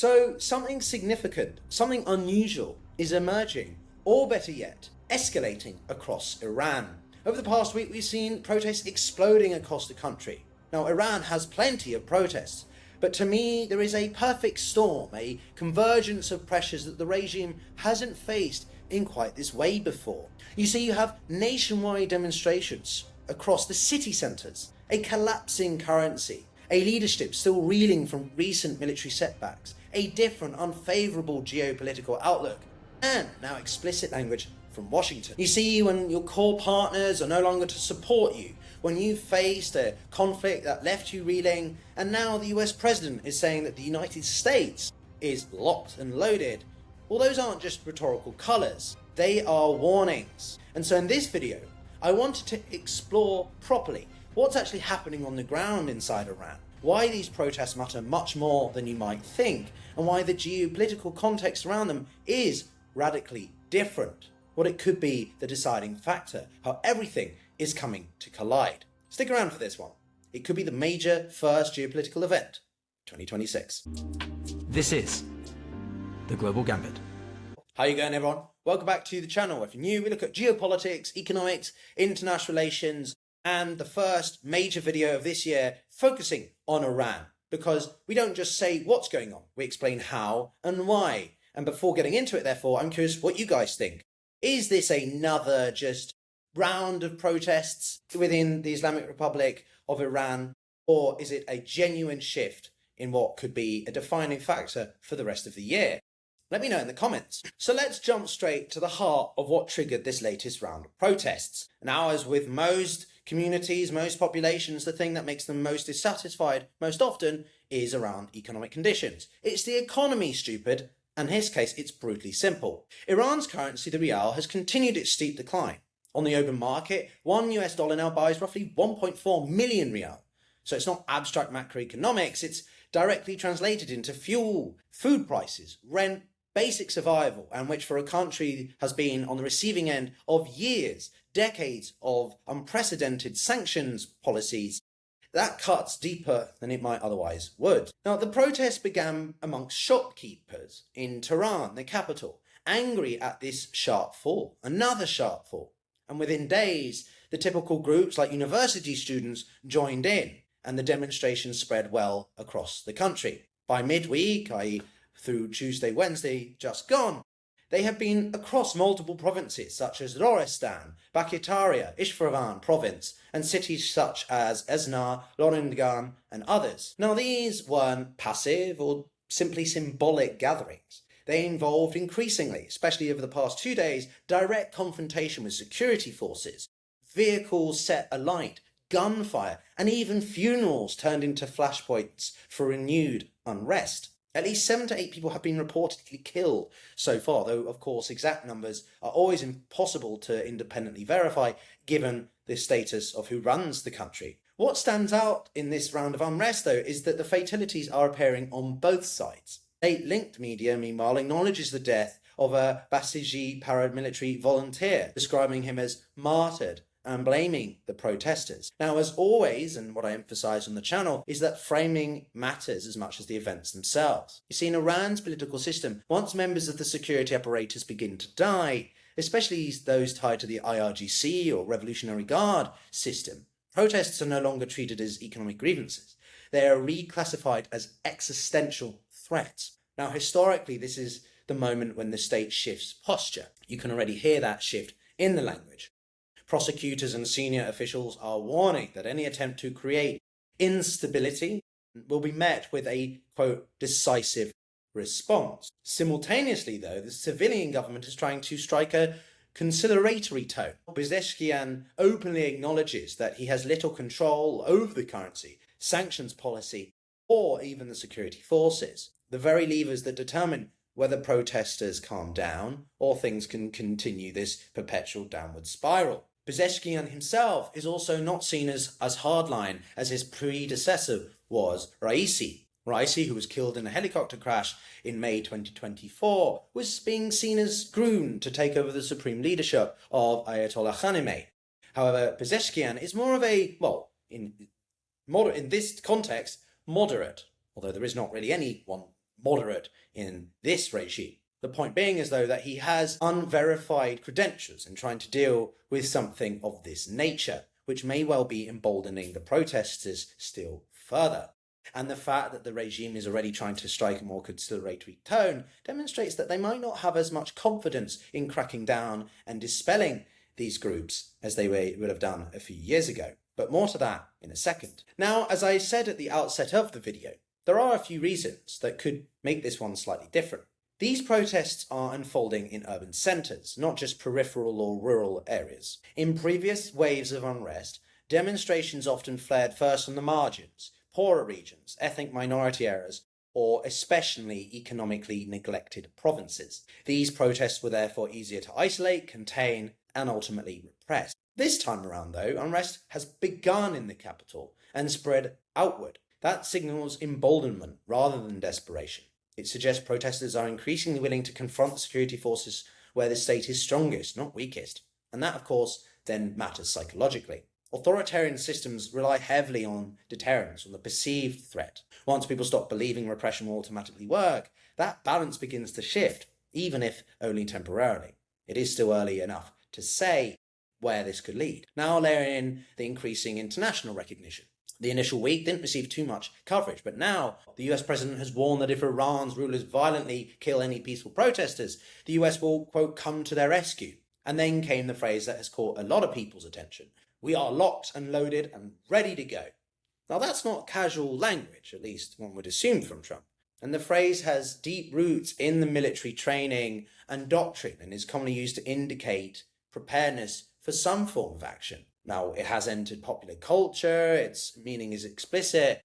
So something significant, something unusual is emerging, or better yet, escalating across Iran. Over the past week, we've seen protests exploding across the country. Now, Iran has plenty of protests, but to me, there is a perfect storm, a convergence of pressures that the regime hasn't faced in quite this way before. You see, you have nationwide demonstrations across the city centres, a collapsing currency, a leadership still reeling from recent military setbacks, a different, unfavourable geopolitical outlook, and now explicit language from Washington. You see, when your core partners are no longer to support you, when you faced a conflict that left you reeling, and now the US president is saying that the United States is locked and loaded, well, those aren't just rhetorical colours, they are warnings. And so in this video, I wanted to explore properly what's actually happening on the ground inside Iran, why these protests matter much more than you might think, and why the geopolitical context around them is radically different, what it could be the deciding factor, how everything is coming to collide. Stick around for this one. It could be the major first geopolitical event, 2026. This is the Global Gambit. How you going, everyone? Welcome back to the channel. If you're new, we look at geopolitics, economics, international relations, and the first major video of this year focusing on Iran, because we don't just say what's going on, we explain how and why. And before getting into it, therefore, I'm curious what you guys think. Is this another just round of protests within the Islamic Republic of Iran, or is it a genuine shift in what could be a defining factor for the rest of the year? Let me know in the comments. So let's jump straight to the heart of what triggered this latest round of protests. Now, as with most communities, most populations, the thing that makes them most dissatisfied most often is around economic conditions. It's the economy, stupid. And in his case, it's brutally simple. Iran's currency, the rial, has continued its steep decline. On the open market, $1 now buys roughly 1.4 million rial. So it's not abstract macroeconomics, it's directly translated into fuel, food prices, rent, basic survival, and which for a country has been on the receiving end of years, decades of unprecedented sanctions policies, that cuts deeper than it might otherwise would. Now, the protests began amongst shopkeepers in Tehran, the capital, angry at this sharp fall, another sharp fall. And within days, the typical groups like university students joined in, and the demonstrations spread well across the country. By midweek, i.e. through Tuesday, Wednesday, just gone, they have been across multiple provinces such as Lorestan, Bakhitaria, Isfahan province, and cities such as Esna, Lorengan, and others. Now, these weren't passive or simply symbolic gatherings. They involved increasingly, especially over the past 2 days, direct confrontation with security forces, vehicles set alight, gunfire, and even funerals turned into flashpoints for renewed unrest. At least 7 to 8 people have been reportedly killed so far, though of course exact numbers are always impossible to independently verify given the status of who runs the country. What stands out in this round of unrest, though, is that the fatalities are appearing on both sides. State-linked media, meanwhile, acknowledges the death of a Basiji paramilitary volunteer, describing him as martyred and blaming the protesters. Now, as always, and what I emphasise on the channel, is that framing matters as much as the events themselves. You see, in Iran's political system, once members of the security apparatus begin to die, especially those tied to the IRGC or Revolutionary Guard system, protests are no longer treated as economic grievances. They are reclassified as existential threats. Now, historically, this is the moment when the state shifts posture. You can already hear that shift in the language. Prosecutors and senior officials are warning that any attempt to create instability will be met with a, quote, decisive response. Simultaneously, though, the civilian government is trying to strike a conciliatory tone. Pezeshkian openly acknowledges that he has little control over the currency, sanctions policy, or even the security forces, the very levers that determine whether protesters calm down or things can continue this perpetual downward spiral. Pezeshkian himself is also not seen as hardline as his predecessor was, Raisi. Raisi, who was killed in a helicopter crash in May 2024, was being seen as groomed to take over the supreme leadership of Ayatollah Khamenei. However, Pezeshkian is more of a, well, in this context, moderate, although there is not really any one moderate in this regime. The point being is, though, that he has unverified credentials in trying to deal with something of this nature, which may well be emboldening the protesters still further. And the fact that the regime is already trying to strike a more conciliatory tone demonstrates that they might not have as much confidence in cracking down and dispelling these groups as they would have done a few years ago. But more to that in a second. Now, as I said at the outset of the video, there are a few reasons that could make this one slightly different. These protests are unfolding in urban centres, not just peripheral or rural areas. In previous waves of unrest, demonstrations often flared first on the margins, poorer regions, ethnic minority areas, or especially economically neglected provinces. These protests were therefore easier to isolate, contain, and ultimately repress. This time around, though, unrest has begun in the capital and spread outward. That signals emboldenment rather than desperation. It suggests protesters are increasingly willing to confront security forces where the state is strongest, not weakest. And that, of course, then matters psychologically. Authoritarian systems rely heavily on deterrence, on the perceived threat. Once people stop believing repression will automatically work, that balance begins to shift, even if only temporarily. It is still early enough to say where this could lead. Now layer in the increasing international recognition. The initial week didn't receive too much coverage, but now the US president has warned that if Iran's rulers violently kill any peaceful protesters, the US will, quote, come to their rescue. And then came the phrase that has caught a lot of people's attention. We are locked and loaded and ready to go. Now that's not casual language, at least one would assume from Trump. And the phrase has deep roots in the military training and doctrine and is commonly used to indicate preparedness for some form of action. Now, it has entered popular culture, its meaning is explicit.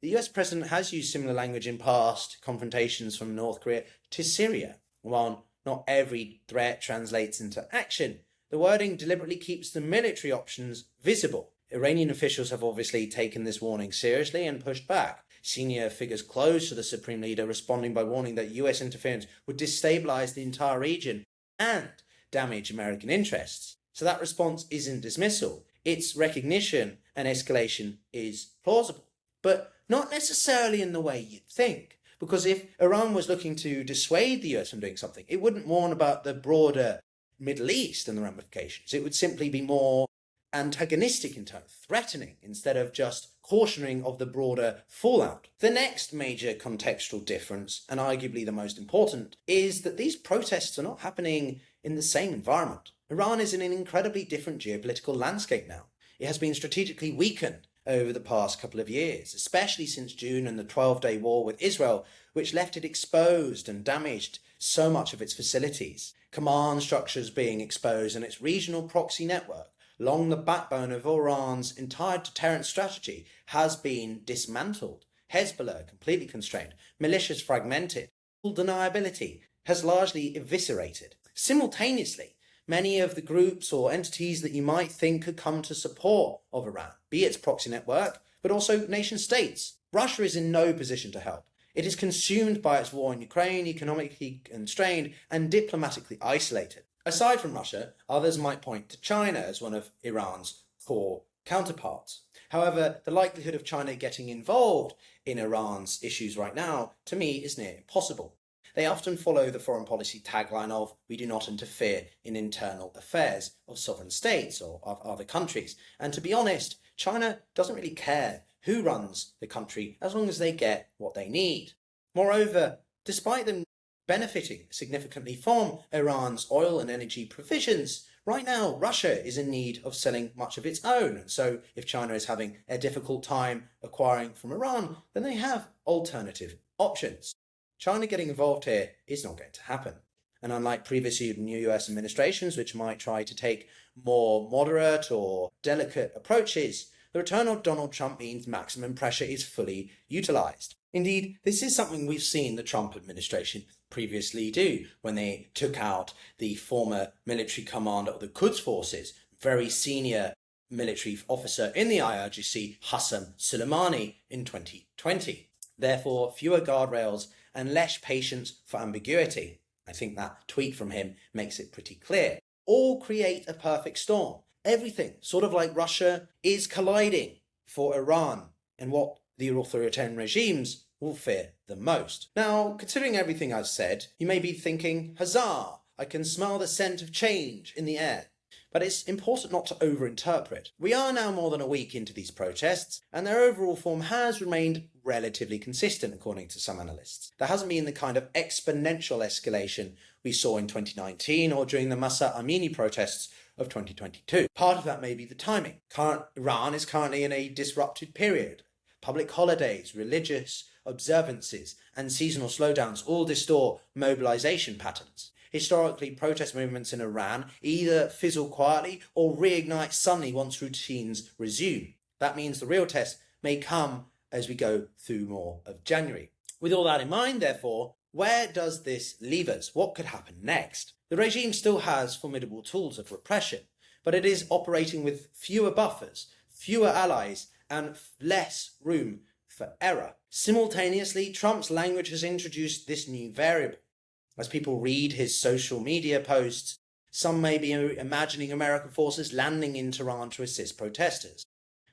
The US president has used similar language in past confrontations from North Korea to Syria. While not every threat translates into action, the wording deliberately keeps the military options visible. Iranian officials have obviously taken this warning seriously and pushed back. Senior figures close to the supreme leader responding by warning that US interference would destabilize the entire region and damage American interests. So that response isn't dismissal. Its recognition and escalation is plausible, but not necessarily in the way you'd think. Because if Iran was looking to dissuade the US from doing something, it wouldn't warn about the broader Middle East and the ramifications. It would simply be more antagonistic in tone, threatening, instead of just cautioning of the broader fallout. The next major contextual difference, and arguably the most important, is that these protests are not happening in the same environment. Iran is in an incredibly different geopolitical landscape now. It has been strategically weakened over the past couple of years, especially since June and the 12-day war with Israel, which left it exposed and damaged so much of its facilities. Command structures being exposed and its regional proxy network, along the backbone of Iran's entire deterrent strategy, has been dismantled. Hezbollah completely constrained, militias fragmented, full deniability has largely eviscerated. Simultaneously, many of the groups or entities that you might think could come to support of Iran, be its proxy network, but also nation states. Russia is in no position to help. It is consumed by its war in Ukraine, economically constrained and diplomatically isolated. Aside from Russia, others might point to China as one of Iran's core counterparts. However, the likelihood of China getting involved in Iran's issues right now, to me, is near impossible. They often follow the foreign policy tagline of, we do not interfere in internal affairs of sovereign states or of other countries. And to be honest, China doesn't really care who runs the country as long as they get what they need. Moreover, despite them benefiting significantly from Iran's oil and energy provisions, right now Russia is in need of selling much of its own. And so if China is having a difficult time acquiring from Iran, then they have alternative options. China getting involved here is not going to happen. And unlike previous US administrations, which might try to take more moderate or delicate approaches, the return of Donald Trump means maximum pressure is fully utilized. Indeed, this is something we've seen the Trump administration previously do when they took out the former military commander of the Quds forces, very senior military officer in the IRGC, Qasem Soleimani, in 2020. Therefore, fewer guardrails and less patience for ambiguity. I think that tweet from him makes it pretty clear. All create a perfect storm. Everything, sort of like Russia, is colliding for Iran and what the authoritarian regimes will fear the most. Now, considering everything I've said, you may be thinking, huzzah, I can smell the scent of change in the air. But it's important not to overinterpret. We are now more than a week into these protests, and their overall form has remained relatively consistent according to some analysts. There hasn't been the kind of exponential escalation we saw in 2019 or during the Mahsa Amini protests of 2022. Part of that may be the timing. Iran is currently in a disrupted period. Public holidays, religious observances, and seasonal slowdowns all distort mobilization patterns. Historically, protest movements in Iran either fizzle quietly or reignite suddenly once routines resume. That means the real test may come as we go through more of January. With all that in mind, therefore, where does this leave us? What could happen next? The regime still has formidable tools of repression, but it is operating with fewer buffers, fewer allies, and less room for error. Simultaneously, Trump's language has introduced this new variable. As people read his social media posts, some may be imagining American forces landing in Tehran to assist protesters.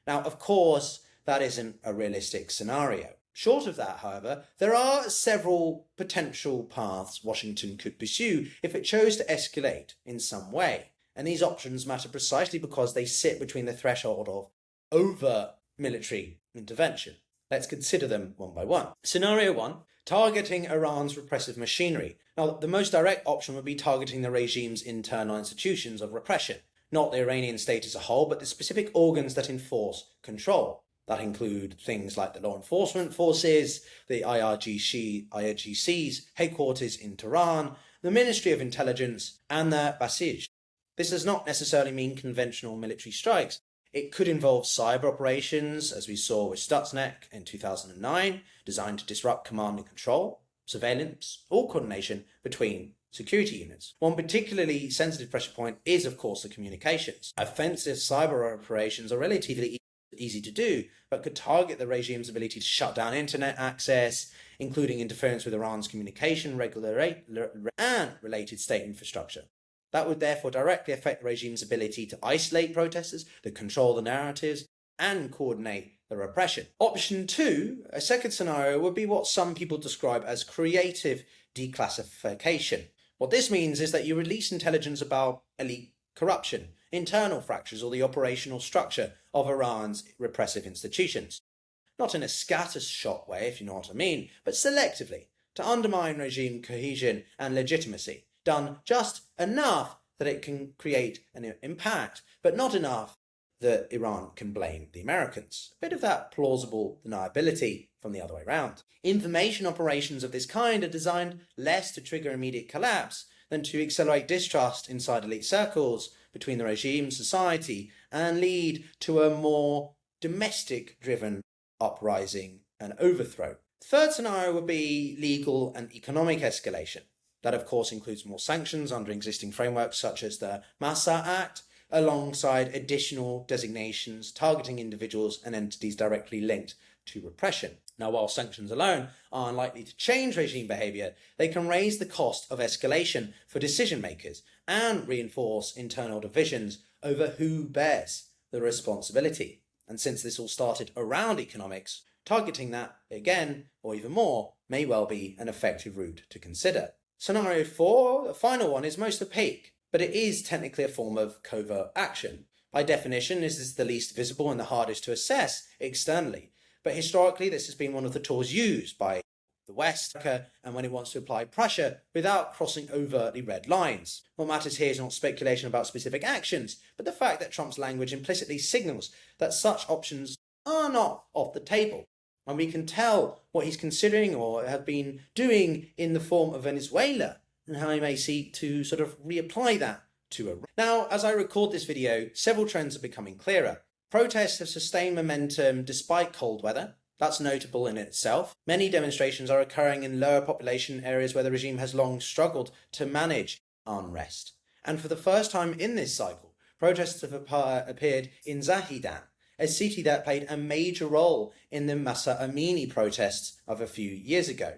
Now, of course, that isn't a realistic scenario. Short of that, however, there are several potential paths Washington could pursue if it chose to escalate in some way. And these options matter precisely because they sit between the threshold of overt military intervention. Let's consider them one by one. Scenario 1, targeting Iran's repressive machinery. Now, the most direct option would be targeting the regime's internal institutions of repression, not the Iranian state as a whole, but the specific organs that enforce control. That include things like the law enforcement forces, the IRGC's headquarters in Tehran, the Ministry of Intelligence, and the Basij. This does not necessarily mean conventional military strikes. It could involve cyber operations, as we saw with Stuxnet in 2009, designed to disrupt command and control, surveillance, or coordination between security units. One particularly sensitive pressure point is, of course, the communications. Offensive cyber operations are relatively easy to do, but could target the regime's ability to shut down internet access, including interference with Iran's communication, and related state infrastructure. That would therefore directly affect the regime's ability to isolate protesters, to control the narratives, and coordinate the repression. Option 2, a second scenario, would be what some people describe as creative declassification. What this means is that you release intelligence about elite corruption, internal fractures, or the operational structure of Iran's repressive institutions. Not in a scattershot way, if you know what I mean, but selectively, to undermine regime cohesion and legitimacy. Done just enough that it can create an impact, but not enough that Iran can blame the Americans. A bit of that plausible deniability from the other way around. Information operations of this kind are designed less to trigger immediate collapse than to accelerate distrust inside elite circles between the regime, society, and lead to a more domestic-driven uprising and overthrow. The third scenario would be legal and economic escalation. That, of course, includes more sanctions under existing frameworks such as the Mahsa Act, alongside additional designations targeting individuals and entities directly linked to repression. Now, while sanctions alone are unlikely to change regime behavior, they can raise the cost of escalation for decision makers and reinforce internal divisions over who bears the responsibility. And since this all started around economics, targeting that again, or even more, may well be an effective route to consider. Scenario 4, the final one, is most opaque, but it is technically a form of covert action. By definition, this is the least visible and the hardest to assess externally, but historically this has been one of the tools used by the West, and when it wants to apply pressure without crossing overtly red lines. What matters here is not speculation about specific actions, but the fact that Trump's language implicitly signals that such options are not off the table. And we can tell what he's considering or have been doing in the form of Venezuela, and how he may seek to sort of reapply that to Iran. Now, as I record this video, several trends are becoming clearer. Protests have sustained momentum despite cold weather. That's notable in itself. Many demonstrations are occurring in lower population areas where the regime has long struggled to manage unrest. And for the first time in this cycle, protests have appeared in Zahedan, a city that played a major role in the Mahsa Amini protests of a few years ago.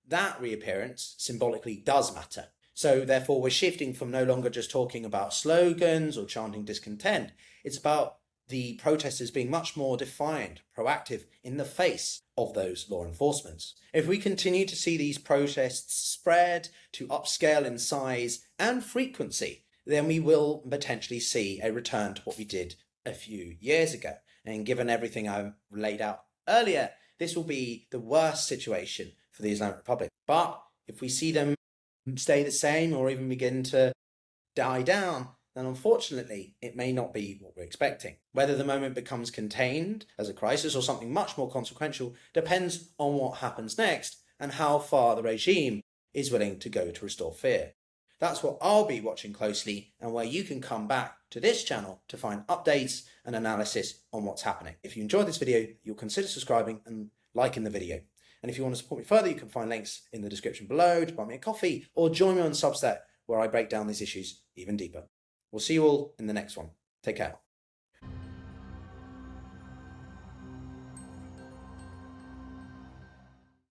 That reappearance symbolically does matter. So therefore we're shifting from no longer just talking about slogans or chanting discontent. It's about the protesters being much more defiant, proactive in the face of those law enforcements. If we continue to see these protests spread to upscale in size and frequency, then we will potentially see a return to what we did a few years ago. And given everything I laid out earlier, this will be the worst situation for the Islamic Republic. But if we see them stay the same or even begin to die down, then unfortunately it may not be what we're expecting. Whether the moment becomes contained as a crisis or something much more consequential depends on what happens next and how far the regime is willing to go to restore fear. That's what I'll be watching closely, and where you can come back to this channel to find updates and analysis on what's happening. If you enjoyed this video, you'll consider subscribing and liking the video. And if you want to support me further, you can find links in the description below to buy me a coffee or join me on Substack, where I break down these issues even deeper. We'll see you all in the next one. Take care.